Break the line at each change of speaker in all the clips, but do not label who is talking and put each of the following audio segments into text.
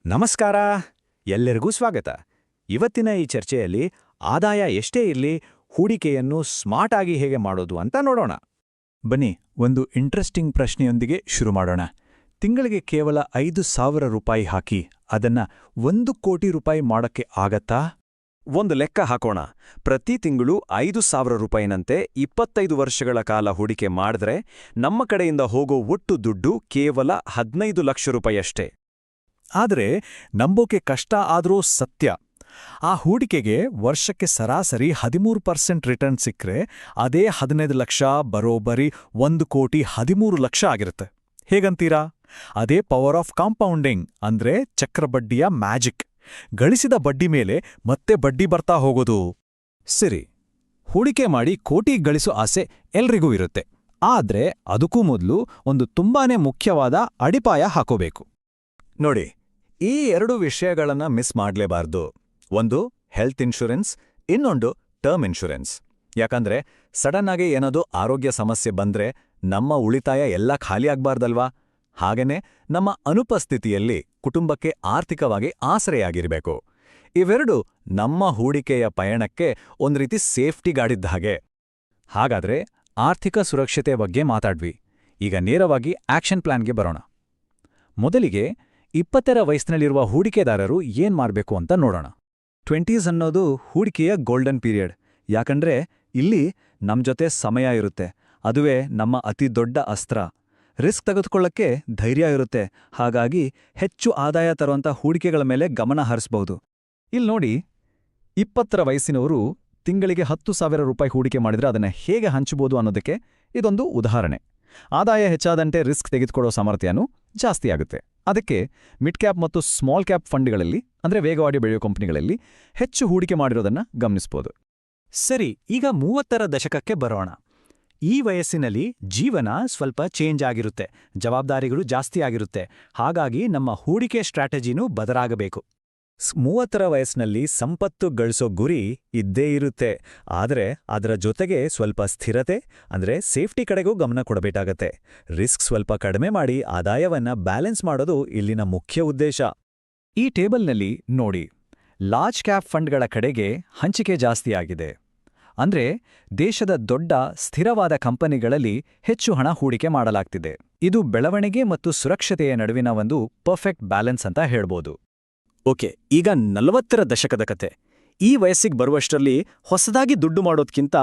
ನಮಸ್ಕಾರ. ಎಲ್ಲರಿಗೂ ಸ್ವಾಗತ. ಇವತ್ತಿನ ಈ ಚರ್ಚೆಯಲ್ಲಿ ಆದಾಯ ಎಷ್ಟೇ ಇರಲಿ ಹೂಡಿಕೆಯನ್ನು ಸ್ಮಾರ್ಟ್ ಆಗಿ ಹೇಗೆ ಮಾಡೋದು ಅಂತ ನೋಡೋಣ.
ಬನ್ನಿ, ಒಂದು ಇಂಟ್ರೆಸ್ಟಿಂಗ್ ಪ್ರಶ್ನೆಯೊಂದಿಗೆ ಶುರು ಮಾಡೋಣ. ತಿಂಗಳಿಗೆ ಕೇವಲ 5,000 ರೂಪಾಯಿ ಹಾಕಿ ಅದನ್ನ 1 ಕೋಟಿ ರೂಪಾಯಿ ಮಾಡೋಕ್ಕೆ ಆಗತ್ತಾ?
ಒಂದು ಲೆಕ್ಕ ಹಾಕೋಣ. ಪ್ರತಿ ತಿಂಗಳು 5,000 ರೂಪಾಯಿನಂತೆ 25 ವರ್ಷಗಳ ಕಾಲ ಹೂಡಿಕೆ ಮಾಡಿದ್ರೆ ನಮ್ಮ ಕಡೆಯಿಂದ ಹೋಗೋ ಒಟ್ಟು ದುಡ್ಡು ಕೇವಲ 15 ಲಕ್ಷ ರೂಪಾಯಿಯಷ್ಟೇ.
ಆದರೆ ನಂಬೋಕೆ ಕಷ್ಟ ಆದ್ರೂ ಸತ್ಯ. ಆ ಹೂಡಿಕೆಗೆ ವರ್ಷಕ್ಕೆ ಸರಾಸರಿ 13% ರಿಟರ್ನ್ ಸಿಕ್ಕರೆ ಅದೇ 15 ಲಕ್ಷ ಬರೋಬ್ಬರಿ 1,13,00,000 ಆಗಿರುತ್ತೆ. ಹೇಗಂತೀರಾ? ಅದೇ ಪವರ್ ಆಫ್ ಕಾಂಪೌಂಡಿಂಗ್, ಅಂದ್ರೆ ಚಕ್ರಬಡ್ಡಿಯ ಮ್ಯಾಜಿಕ್. ಗಳಿಸಿದ ಬಡ್ಡಿ ಮೇಲೆ ಮತ್ತೆ ಬಡ್ಡಿ ಬರ್ತಾ ಹೋಗೋದು.
ಸರಿ, ಹೂಡಿಕೆ ಮಾಡಿ ಕೋಟಿ ಗಳಿಸೋ ಆಸೆ ಎಲ್ರಿಗೂ ಇರುತ್ತೆ. ಆದ್ರೆ ಅದಕ್ಕೂ ಮೊದಲು ಒಂದು ತುಂಬಾನೇ ಮುಖ್ಯವಾದ ಅಡಿಪಾಯ ಹಾಕೋಬೇಕು.
ನೋಡಿ, ಈ 2 ವಿಷಯಗಳನ್ನ ಮಿಸ್ ಮಾಡ್ಲೇಬಾರ್ದು. ಒಂದು ಹೆಲ್ತ್ ಇನ್ಶೂರೆನ್ಸ್, ಇನ್ನೊಂದು ಟರ್ಮ್ ಇನ್ಶೂರೆನ್ಸ್. ಯಾಕಂದ್ರೆ ಸಡನ್ ಆಗಿ ಏನಾದರೂ ಆರೋಗ್ಯ ಸಮಸ್ಯೆ ಬಂದ್ರೆ ನಮ್ಮ ಉಳಿತಾಯ ಎಲ್ಲ ಖಾಲಿಯಾಗ್ಬಾರ್ದಲ್ವಾ? ಹಾಗೇನೆ ನಮ್ಮ ಅನುಪಸ್ಥಿತಿಯಲ್ಲಿ ಕುಟುಂಬಕ್ಕೆ ಆರ್ಥಿಕವಾಗಿ ಆಸರೆಯಾಗಿರಬೇಕು. ಇವೆರಡು ನಮ್ಮ ಹೂಡಿಕೆಯ ಪಯಣಕ್ಕೆ ಒಂದ್ರೀತಿ ಸೇಫ್ಟಿ ಗಾರ್ಡಿದ್ದ ಹಾಗೆ.
ಹಾಗಾದ್ರೆ ಆರ್ಥಿಕ ಸುರಕ್ಷತೆ ಬಗ್ಗೆ ಮಾತಾಡ್ವಿ. ಈಗ ನೇರವಾಗಿ ಆಕ್ಷನ್ ಪ್ಲಾನ್ಗೆ ಬರೋಣ. ಮೊದಲಿಗೆ 20ರ ವಯಸ್ಸಿನಲ್ಲಿರುವ ಹೂಡಿಕೆದಾರರು ಏನ್ ಮಾಡ್ಬೇಕು ಅಂತ ನೋಡೋಣ.
20s ಅನ್ನೋದು ಹೂಡಿಕೆಯ ಗೋಲ್ಡನ್ ಪೀರಿಯಡ್. ಯಾಕಂದ್ರೆ ಇಲ್ಲಿ ನಮ್ ಜೊತೆ ಸಮಯ ಇರುತ್ತೆ. ಅದುವೇ ನಮ್ಮ ಅತಿ ದೊಡ್ಡ ಅಸ್ತ್ರ. ರಿಸ್ಕ್ ತೆಗೆದುಕೊಳ್ಳಕ್ಕೆ ಧೈರ್ಯ ಇರುತ್ತೆ. ಹಾಗಾಗಿ ಹೆಚ್ಚು ಆದಾಯ ತರುವಂಥ ಹೂಡಿಕೆಗಳ ಮೇಲೆ ಗಮನ ಹರಿಸಬಹುದು.
ಇಲ್ಲಿ ನೋಡಿ, 20ರ ವಯಸ್ಸಿನವರು ತಿಂಗಳಿಗೆ 10,000 ರೂಪಾಯಿ ಹೂಡಿಕೆ ಮಾಡಿದ್ರೆ ಅದನ್ನ ಹೇಗೆ ಹಂಚಬಹುದು ಅನ್ನೋದಕ್ಕೆ ಇದೊಂದು ಉದಾಹರಣೆ. ಆದಾಯ ಹೆಚ್ಚಾದಂತೆ ರಿಸ್ಕ್ ತೆಗೆದುಕೊಳ್ಳೋ ಸಾಮರ್ಥ್ಯನೂ ಜಾಸ್ತಿ ಆಗುತ್ತೆ. ಅದಕ್ಕೆ ಮಿಡ್ ಕ್ಯಾಪ್ ಮತ್ತು ಸ್ಮಾಲ್ ಕ್ಯಾಪ್ ಫಂಡ್ಗಳಲ್ಲಿ, ಅಂದ್ರೆ ವೇಗವಾಗಿ ಬೆಳೆಯೋ ಕಂಪನಿಗಳಲ್ಲಿ ಹೆಚ್ಚು ಹೂಡಿಕೆ ಮಾಡಿರೋದನ್ನ ಗಮನಿಸಬಹುದು.
ಸರಿ, ಈಗ 30ರ ದಶಕಕ್ಕೆ ಬರೋಣ. ಈ ವಯಸ್ಸಿನಲ್ಲಿ ಜೀವನ ಸ್ವಲ್ಪ ಚೇಂಜ್ ಆಗಿರುತ್ತೆ, ಜವಾಬ್ದಾರಿಗಳು ಜಾಸ್ತಿ ಆಗಿರುತ್ತೆ. ಹಾಗಾಗಿ ನಮ್ಮ ಹೂಡಿಕೆ ಸ್ಟ್ರಾಟಜಿನೂ ಬದಲಾಗಬೇಕು.
30ರ ವಯಸ್ಸಿನಲ್ಲಿ ಸಂಪತ್ತು ಗಳಿಸೋ ಗುರಿ ಇದ್ದೇ ಇರುತ್ತೆ. ಆದರೆ ಅದರ ಜೊತೆಗೆ ಸ್ವಲ್ಪ ಸ್ಥಿರತೆ, ಅಂದ್ರೆ ಸೇಫ್ಟಿ ಕಡೆಗೂ ಗಮನ ಕೊಡಬೇಕಾಗತ್ತೆ. ರಿಸ್ಕ್ ಸ್ವಲ್ಪ ಕಡಿಮೆ ಮಾಡಿ ಆದಾಯವನ್ನ ಬ್ಯಾಲೆನ್ಸ್ ಮಾಡೋದು ಇಲ್ಲಿನ ಮುಖ್ಯ ಉದ್ದೇಶ.
ಈ ಟೇಬಲ್ನಲ್ಲಿ ನೋಡಿ, ಲಾರ್ಜ್ ಕ್ಯಾಪ್ ಫಂಡ್ಗಳ ಕಡೆಗೆ ಹಂಚಿಕೆ ಜಾಸ್ತಿಯಾಗಿದೆ. ಅಂದ್ರೆ ದೇಶದ ದೊಡ್ಡ ಸ್ಥಿರವಾದ ಕಂಪನಿಗಳಲ್ಲಿ ಹೆಚ್ಚು ಹಣ ಹೂಡಿಕೆ ಮಾಡಲಾಗ್ತಿದೆ. ಇದು ಬೆಳವಣಿಗೆ ಮತ್ತು ಸುರಕ್ಷತೆಯ ನಡುವಿನ ಒಂದು ಪರ್ಫೆಕ್ಟ್ ಬ್ಯಾಲೆನ್ಸ್ ಅಂತ ಹೇಳ್ಬೋದು.
ಓಕೆ, ಈಗ 40ರ ದಶಕದ ಕತೆ. ಈ ವಯಸ್ಸಿಗೆ ಬರುವಷ್ಟರಲ್ಲಿ ಹೊಸದಾಗಿ ದುಡ್ಡು ಮಾಡೋದ್ಕಿಂತ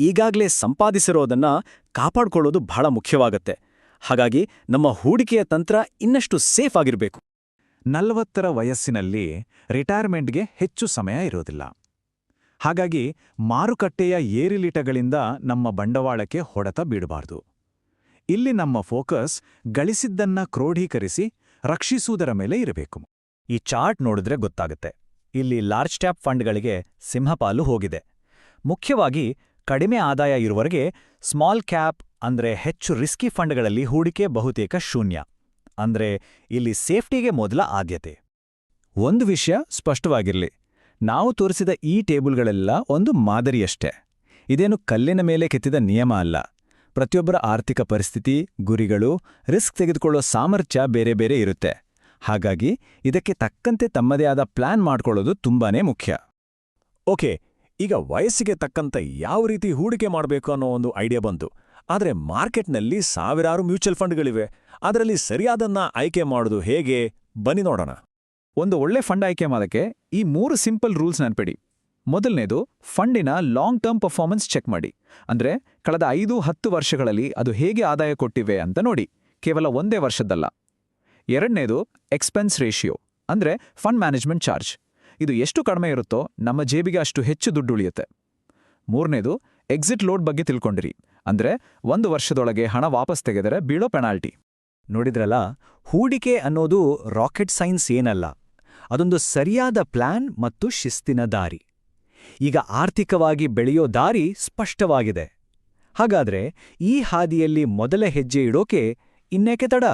ಈಗಾಗಲೇ ಸಂಪಾದಿಸಿರೋದನ್ನ ಕಾಪಾಡ್ಕೊಳ್ಳೋದು ಬಹಳ ಮುಖ್ಯವಾಗತ್ತೆ. ಹಾಗಾಗಿ ನಮ್ಮ ಹೂಡಿಕೆಯ ತಂತ್ರ ಇನ್ನಷ್ಟು ಸೇಫ್ ಆಗಿರಬೇಕು.
40ರ ವಯಸ್ಸಿನಲ್ಲಿ ರಿಟೈರ್ಮೆಂಟ್ಗೆ ಹೆಚ್ಚು ಸಮಯ ಇರೋದಿಲ್ಲ. ಹಾಗಾಗಿ ಮಾರುಕಟ್ಟೆಯ ಏರಿಳಿತಗಳಿಂದ ನಮ್ಮ ಬಂಡವಾಳಕ್ಕೆ ಹೊಡೆತ ಬೀಳಬಾರ್ದು. ಇಲ್ಲಿ ನಮ್ಮ ಫೋಕಸ್ ಗಳಿಸಿದ್ದನ್ನ ಕ್ರೋಢೀಕರಿಸಿ ರಕ್ಷಿಸುವುದರ ಮೇಲೆ ಇರಬೇಕು.
ಈ ಚಾರ್ಟ್ ನೋಡಿದ್ರೆ ಗೊತ್ತಾಗುತ್ತೆ. ಇಲ್ಲಿ ಲಾರ್ಜ್ ಕ್ಯಾಪ್ ಫಂಡ್ಗಳಿಗೆ ಸಿಂಹಪಾಲು ಹೋಗಿದೆ. ಮುಖ್ಯವಾಗಿ ಕಡಿಮೆ ಆದಾಯ ಇರುವವರೆಗೆ ಸ್ಮಾಲ್ ಕ್ಯಾಪ್ ಅಂದ್ರೆ ಹೆಚ್ಚು ರಿಸ್ಕಿ ಫಂಡ್ಗಳಲ್ಲಿ ಹೂಡಿಕೆ ಬಹುತೇಕ ಶೂನ್ಯ. ಅಂದ್ರೆ ಇಲ್ಲಿ ಸೇಫ್ಟಿಗೆ ಮೊದಲ ಆದ್ಯತೆ. ಒಂದು ವಿಷಯ ಸ್ಪಷ್ಟವಾಗಿರಲಿ, ನಾವು ತೋರಿಸಿದ ಈ ಟೇಬಲ್ಗಳೆಲ್ಲ ಒಂದು ಮಾದರಿಯಷ್ಟೇ. ಇದೇನು ಕಲ್ಲಿನ ಮೇಲೆ ಕೆತ್ತಿದ ನಿಯಮ ಅಲ್ಲ. ಪ್ರತಿಯೊಬ್ಬರ ಆರ್ಥಿಕ ಪರಿಸ್ಥಿತಿ, ಗುರಿಗಳು, ರಿಸ್ಕ್ ತೆಗೆದುಕೊಳ್ಳೋ ಸಾಮರ್ಥ್ಯ ಬೇರೆ ಬೇರೆ ಇರುತ್ತೆ. ಹಾಗಾಗಿ ಇದಕ್ಕೆ ತಕ್ಕಂತೆ ತಮ್ಮದೇ ಆದ ಪ್ಲಾನ್ ಮಾಡ್ಕೊಳ್ಳೋದು ತುಂಬಾನೇ ಮುಖ್ಯ.
ಓಕೆ, ಈಗ ವಯಸ್ಸಿಗೆ ತಕ್ಕಂತೆ ಯಾವ ರೀತಿ ಹೂಡಿಕೆ ಮಾಡಬೇಕು ಅನ್ನೋ ಒಂದು ಐಡಿಯಾ ಬಂತು. ಆದರೆ ಮಾರ್ಕೆಟ್ನಲ್ಲಿ ಸಾವಿರಾರು ಮ್ಯೂಚುವಲ್ ಫಂಡ್ಗಳಿವೆ. ಅದರಲ್ಲಿ ಸರಿಯಾದನ್ನ ಆಯ್ಕೆ ಮಾಡೋದು ಹೇಗೆ? ಬನ್ನಿ ನೋಡೋಣ.
ಒಂದು ಒಳ್ಳೆ ಫಂಡ್ ಆಯ್ಕೆ ಮಾಡೋಕ್ಕೆ ಈ 3 ಸಿಂಪಲ್ ರೂಲ್ಸ್ ನೆನಪಿಡಿ. ಮೊದಲನೇದು, ಫಂಡಿನ ಲಾಂಗ್ ಟರ್ಮ್ ಪರ್ಫಾರ್ಮೆನ್ಸ್ ಚೆಕ್ ಮಾಡಿ. ಅಂದ್ರೆ ಕಳೆದ 5-10 ವರ್ಷಗಳಲ್ಲಿ ಅದು ಹೇಗೆ ಆದಾಯ ಕೊಟ್ಟಿವೆ ಅಂತ ನೋಡಿ, ಕೇವಲ ಒಂದೇ ವರ್ಷದ್ದಲ್ಲ. ಎರಡನೇದು, ಎಕ್ಸ್ಪೆನ್ಸ್ ರೇಷಿಯೋ, ಅಂದ್ರೆ ಫಂಡ್ ಮ್ಯಾನೇಜ್ಮೆಂಟ್ ಚಾರ್ಜ್. ಇದು ಎಷ್ಟು ಕಡಿಮೆ ಇರುತ್ತೋ ನಮ್ಮ ಜೇಬಿಗೆ ಅಷ್ಟು ಹೆಚ್ಚು ದುಡ್ಡು ಉಳಿಯುತ್ತೆ. ಮೂರನೇದು, ಎಕ್ಸಿಟ್ ಲೋಡ್ ಬಗ್ಗೆ ತಿಳ್ಕೊಂಡಿರಿ. ಅಂದ್ರೆ 1 ವರ್ಷದೊಳಗೆ ಹಣ ವಾಪಸ್ ತೆಗೆದರೆ ಬೀಳೋ ಪೆನಾಲ್ಟಿ.
ನೋಡಿದ್ರಲ್ಲ, ಹೂಡಿಕೆ ಅನ್ನೋದು ರಾಕೆಟ್ ಸೈನ್ಸ್ ಏನಲ್ಲ. ಅದೊಂದು ಸರಿಯಾದ ಪ್ಲಾನ್ ಮತ್ತು ಶಿಸ್ತಿನ ದಾರಿ. ಈಗ ಆರ್ಥಿಕವಾಗಿ ಬೆಳೆಯೋ ದಾರಿ ಸ್ಪಷ್ಟವಾಗಿದೆ. ಹಾಗಾದ್ರೆ ಈ ಹಾದಿಯಲ್ಲಿ ಮೊದಲ ಹೆಜ್ಜೆ ಇಡೋಕೆ ಇನ್ನೇಕೆ ತಡ?